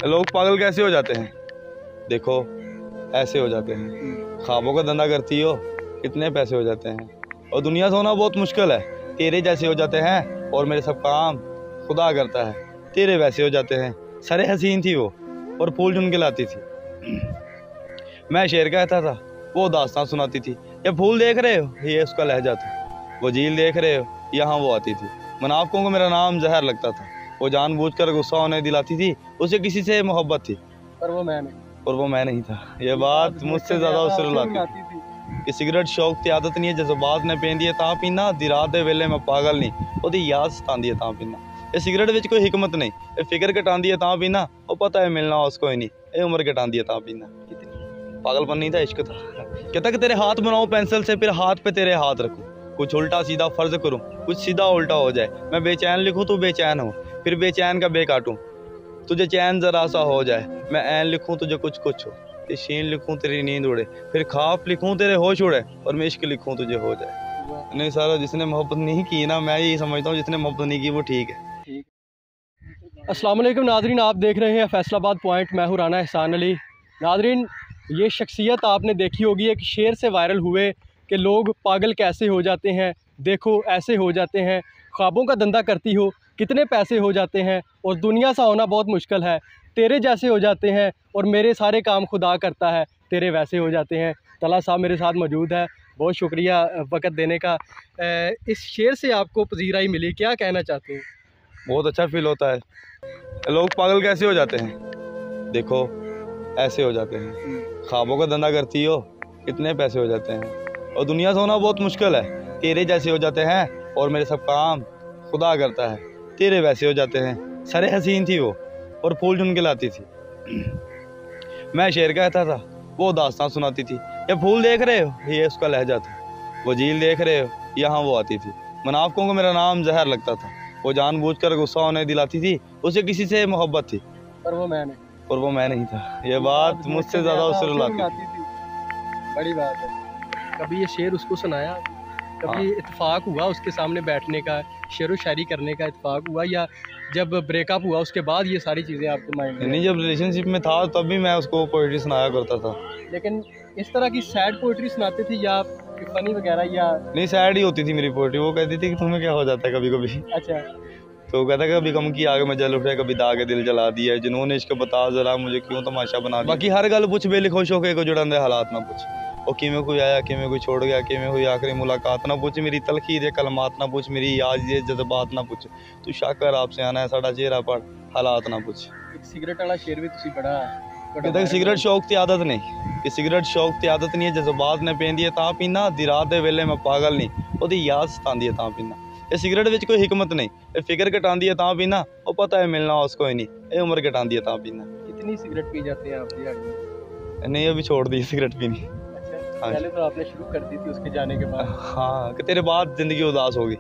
लोग पागल कैसे हो जाते हैं, देखो ऐसे हो जाते हैं। ख्वाबों का धंधा करती हो, कितने पैसे हो जाते हैं। और दुनिया से होना बहुत मुश्किल है। तेरे जैसे हो जाते हैं और मेरे सब काम खुदा करता है। तेरे वैसे हो जाते हैं। सरे हसीन थी वो और फूल चुन के लाती थी। मैं शेर कहता था, वो दास्तान सुनाती थी। ये फूल देख रहे हो, ये उसका लहजा था। वो झील देख रहे हो, यहाँ वो आती थी। मुनाफिकों को मेरा नाम जहर लगता था। वो जानबूझकर गुस्सा होने दिलाती थी। उसे किसी से मोहब्बत थी, पर वो मैं नहीं था। ये बात मुझसे ज्यादा उसे रुलाती थी कि सिगरेट शौक की आदत नहीं है। जज्बात ने पेंदी है तां पीना, दी रात दे वेले मैं पागल नहीं, ओदी याद सतांदी है तां पीना। ये सिगरेट विच कोई हिकमत नहीं, ये फिक्र घटांदी है तां पीना। वो पता है मिलना उसको ही नहीं, ये उम्र घटांदी है तां पीना। पागलपन नहीं था, इश्क था। कहता कि तेरे हाथ बनाओ पेंसिल से, फिर हाथ पे तेरे हाथ रखूं। कुछ उल्टा सीधा फर्ज करूं, कुछ सीधा उल्टा हो जाए। मैं बेचैन लिखूं तू बेचैन हो, फिर बेचैन का बे काटूं। तुझे चैन जरा सा हो जाए, मैं ऐन लिखूं तुझे कुछ कुछ हो। ये शीन लिखूं तेरी नींद उड़े, फिर खाफ लिखूं तेरे होश उड़े, और मैं इश्क लिखूं तुझे हो जाए। नहीं सारा, जिसने मोहब्बत नहीं की ना, मैं यही समझता हूँ जिसने मोहब्बत नहीं की वो ठीक है। अस्सलाम वालेकुम नाजरीन, आप देख रहे हैं फैसलाबाद पॉइंट। मैं हूँ राना एहसान अली। नाजरीन, ये शख्सियत आपने देखी होगी, एक शेर से वायरल हुए कि लोग पागल कैसे हो जाते हैं, देखो ऐसे हो जाते हैं। ख्वाबों का धंधा करती हो, कितने पैसे हो जाते हैं, और दुनिया सा होना बहुत मुश्किल है। तेरे जैसे हो जाते हैं और मेरे सारे काम खुदा करता है, तेरे वैसे हो जाते हैं। तला साहब मेरे साथ मौजूद है, बहुत शुक्रिया वक़्त देने का। इस शेर से आपको पजीराई मिली, क्या कहना चाहते हैं? बहुत अच्छा फील होता है। लोग पागल कैसे हो जाते हैं, देखो ऐसे हो जाते हैं। ख्वाबों का धंधा करती हो, कितने पैसे हो जाते हैं। और दुनिया से होना बहुत मुश्किल है। तेरे जैसे हो जाते हैं और मेरे सब काम खुदा करता है। तेरे वैसे हो जाते हैं। सरे हसीन थी वो और फूल चुन के लाती थी। मैं शेर कहता था, वो दास्तान सुनाती थी। ये फूल देख रहे हो, ये उसका लहजा था। वो झील देख रहे हो, यहाँ वो आती थी। मुनाफिकों को मेरा नाम जहर लगता था। वो जानबूझकर गुस्सा होने दिलाती थी। उसे किसी से मोहब्बत थी, पर वो मैं नहीं था। ये बात मुझसे ज्यादा उसे रुलाती थी। बड़ी बात है। कभी ये शेर उसको सुनाया, कभी इत्तेफाक हुआ उसके सामने बैठने का, शेर व शायरी करने का इत्तेफाक हुआ, या जब ब्रेकअप हुआ उसके बाद ये सारी चीज़ें आपके माइंड में? नहीं, जब रिलेशनशिप में था तब भी मैं उसको पोइट्री सुनाया करता था। लेकिन इस तरह की सैड पोइट्री सुनाते थे या फनी वगैरह? या नहीं, सैड ही होती थी मेरी पोइट्री। वो कहती थी कि तुम्हें क्या हो जाता है कभी कभी। अच्छा। तो कहता है कभी गम की आग में जल उठे, कभी दाग दिल जला दिया, जिन्होंने इश्क बता जरा मुझे क्यों तमाशा बना दिया। बाकी हर गल पुछ बेली खुश होके को जुड़न दे हालात ना पूछ। ओ किमें कोई आया, किमें कोई छोड़ गया, किमें हुई आखिरी मुलाकात ना पूछ। मेरी तलखी दे कलमात ना पूछ, मेरी याद ये जज्बात ना पूछ। तू शाकर आपसे आना है, साडा चेहरा पढ़ हालात ना पूछ। एक सिगरेट वाला शेर भी तुसी बड़ा कहता सिगरेट शौक की आदत नहीं, कि सिगरेट शौक की आदत नहीं है। जज्बात ने पेंदी है तां पीना, दी रात दे वेले मैं पागल नहीं, ओदी याद सतांदी है तां पीना। ये सिगरेट विच कोई हिकमत नहीं, ये फिक्र घटांदी है तां पीना। वो पता है मिलना उसको ही नहीं, ये उम्र घटांदी है तां पीना। कितनी सिगरेट पी जाते हैं आप दिहाड़ी? नहीं, अभी छोड़ दी सिगरेट पीनी। अच्छा, पहले तो आपने शुरू कर दी थी उसके जाने के बाद। हाँ, कि तेरे बाद जिंदगी उदास होगी,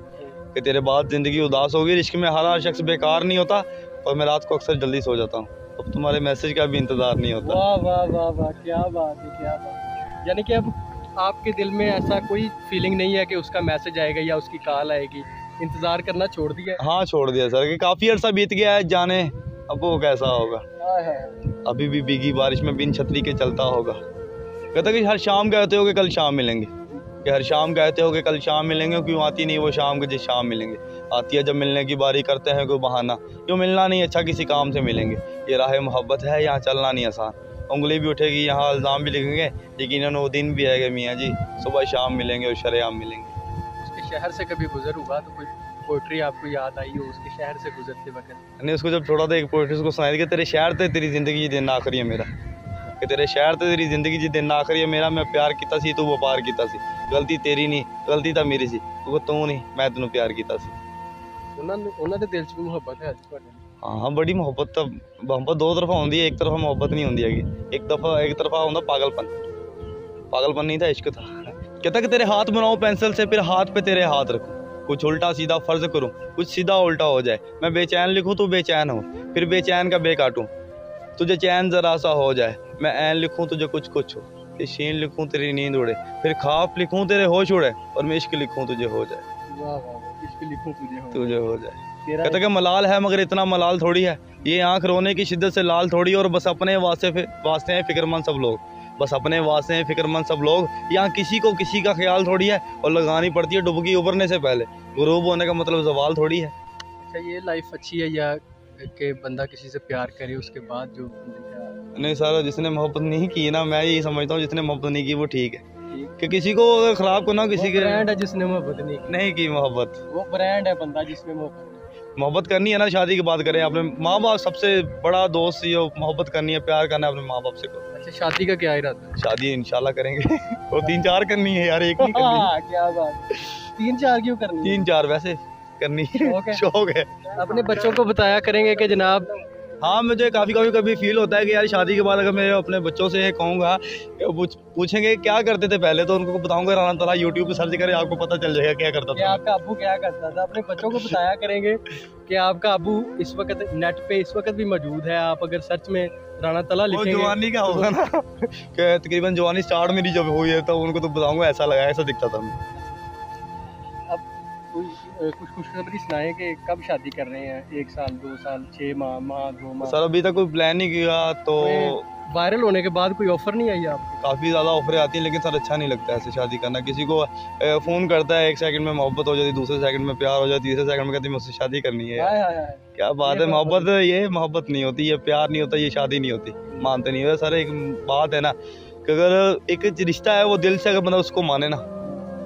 कि तेरे बाद जिंदगी उदास होगी। इश्क में हर शख्स बेकार नहीं होता, और मैं रात को अक्सर जल्दी सो जाता हूँ। अब तुम्हारे मैसेज का भी इंतजार नहीं होता। वाह वाह वाह वाह, क्या बात है, क्या बात। यानी कि अब आपके दिल में ऐसा कोई फीलिंग नहीं है कि उसका मैसेज आएगा या उसकी कॉल आएगी, इंतजार करना छोड़ दिया? हाँ, छोड़ दिया सर, कि काफी अरसा बीत गया है, जाने अब वो कैसा होगा। अभी भी भीगी बारिश में बिन छतरी के चलता होगा। कहता कि हर शाम कहते हो कि कल शाम मिलेंगे, कि हर शाम कहते हो कि कल शाम मिलेंगे, क्यों आती नहीं वो शाम के जिस शाम मिलेंगे। आती है जब मिलने की बारी, करते हैं कोई बहाना, क्यों मिलना नहीं अच्छा किसी काम से मिलेंगे। ये राह मोहब्बत है, यहाँ चलना नहीं आसान। उंगली भी उठेगी, यहाँ इल्ज़ाम भी लिखेंगे, यकीनन वो दिन भी है मियाँ जी, सुबह शाम मिलेंगे और शरेआम मिलेंगे। उसके शहर से कभी गुजर हुआ तो कोई पोइट्री आपको याद आई हो उसके शहर से गुजरते वक्त? नहीं, उसको जब छोड़ा था एक पोइट्री उसको सुनाई कि तेरे शहर ते तेरी जिंदगी ये दिन आखिरी है मेरा, कि तेरे शहर ते तेरी जिंदगी जी दिन आखिरी है मेरा। मैं प्यार किया सी, तू वपार किया सी, गलती तेरी नहीं गलती तो मेरी सी, क्योंकि तू नहीं मैं तेन प्यार किया सी। उन्होंने दिल च भी मुहब्बत है? हाँ, बड़ी मुहब्बत तो मोहब्बत दो तरफा होती है, एक तरफा मोहब्बत नहीं होती है। एक तरफा होता पागलपन नहीं था, इश्क था। कहता कि तेरे हाथ बनाओ पेंसिल से, फिर हाथ पे तेरे हाथ रखूं। कुछ उल्टा सीधा फर्ज करूं, कुछ सीधा उल्टा हो जाए। मैं बेचैन लिखूं तू बेचैन हो, फिर बेचैन का बे काटूं। तुझे चैन जरा सा हो जाए, मैं ऐन लिखूं तुझे कुछ कुछ हो। ये शीन लिखूं तेरी नींद उड़े, फिर खाफ लिखूं तेरे होश उड़े, और मैं इश्क लिखूं तुझे हो जाए। वाह वाह, इश्क लिखूं तुझे हो जाए। कहते कि मलाल है मगर इतना मलाल थोड़ी है, ये आंख रोने की शिद्दत से लाल थोड़ी, और बस अपने वास्ते हैं फिक्रमंद सब लोग, बस अपने वास्ते हैं फिक्रमंद सब लोग, यहाँ किसी को किसी का ख्याल थोड़ी है, और लगानी पड़ती है डुबकी उभरने से पहले, गुरूब होने का मतलब जवाल थोड़ी है। अच्छा, ये लाइफ अच्छी है या कि बंदा किसी से प्यार करे उसके बाद जो नहीं सर, जिसने मोहब्बत नहीं की ना, मैं यही समझता हूँ जिसने मोहब्बत नहीं की वो ठीक है, कि किसी को अगर खराब को ना किसी के ब्रांड है जिसने मोहब्बत नहीं की मोहब्बत, वो ब्रांड है बंदा जिसने मोहब्बत करनी है ना शादी की बात करें, अपने माँ बाप सबसे बड़ा दोस्त, ये मोहब्बत करनी है, प्यार करना है अपने माँ बाप से को। अच्छा, शादी का क्या इरादा है? शादी इंशाल्लाह करेंगे और 3-4 करनी है यार, एक नहीं करनी। क्या बात, 3-4 क्यों करनी? 3-4 वैसे करनी है, शौक है। अपने बच्चों को बताया करेंगे कि जनाब, हाँ मुझे कभी फील होता है कि यार शादी के बाद अगर मैं अपने बच्चों से कहूँगा, पूछेंगे क्या करते थे पहले, तो उनको बताऊंगा राना ताला यूट्यूब पे सर्च करें, आपको पता चल जाएगा क्या करता था, आपका अब्बू क्या करता था। अपने बच्चों को बताया करेंगे कि आपका अब्बू इस वक्त नेट पे इस वक्त भी मौजूद है, आप अगर सर्च में राना ताला लिखेंगे, जवानी का होगा ना कि तकरीबन जवानी स्टार्ट मेरी जब हुई है तो उनको तो बताऊंगा ऐसा लगा, ऐसा दिखता था मैं। कुछ खुशखबरी सुनाए कि कब शादी कर रहे हैं? 1 साल, 2 साल, 6 माह, 2 माह? सर अभी तक कोई प्लान नहीं किया, तो वायरल होने के बाद कोई ऑफर नहीं आई आपको? काफ़ी ज़्यादा ऑफरें आती हैं, लेकिन सर अच्छा नहीं लगता ऐसे शादी करना। किसी को फ़ोन करता है, 1 सेकंड में मोहब्बत हो जाती, दूसरे सेकंड में प्यार हो जाती, तीसरे सेकंड में कहती है मुझसे शादी करनी है। क्या बात है, मोहब्बत ये मोहब्बत नहीं होती, ये प्यार नहीं होता, ये शादी नहीं होती, मानते नहीं हो सर। एक बात है ना कि अगर एक रिश्ता है वो दिल से अगर बंदा उसको माने ना,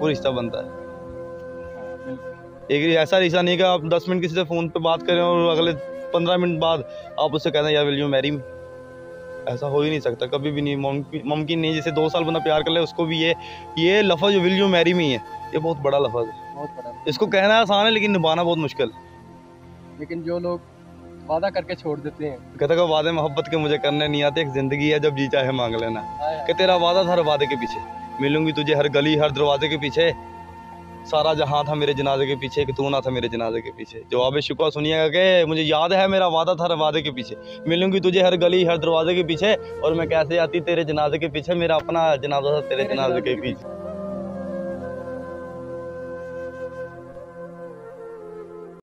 वो रिश्ता बनता है। एक ऐसा रिश्ता नहीं कि आप 10 मिनट किसी से फ़ोन पे बात करें और अगले 15 मिनट बाद आप उससे कहते हैं यार विल यू मैरी मी, ऐसा हो ही नहीं सकता, कभी भी नहीं, मुमकिन नहीं। जैसे 2 साल बंदा प्यार कर ले, उसको भी ये लफ्ज़ जो विल यू मैरी मी है, ये बहुत बड़ा लफ्ज़ है, बहुत बड़ा। इसको कहना आसान है लेकिन निभाना बहुत मुश्किल। लेकिन जो लोग वादा करके छोड़ देते हैं, कहता है वादे मोहब्बत के मुझे करने नहीं आते, एक ज़िंदगी है जब जी चाहे मांग लेना, कि तेरा वादा था हर वादे के पीछे, मिलूंगी तुझे हर गली हर दरवाजे के पीछे, सारा जहां था मेरे जनाजे के पीछे, कि तू ना था मेरे जनाजे के पीछे। जवाब शुक्र सुनिएगा कि मुझे याद है मेरा वादा था हर वादे के पीछे, मिलूंगी तुझे हर गली हर दरवाजे के पीछे, और मैं कैसे आती तेरे जनाजे के पीछे, मेरा अपना जनाजा था तेरे जनाजे के पीछे।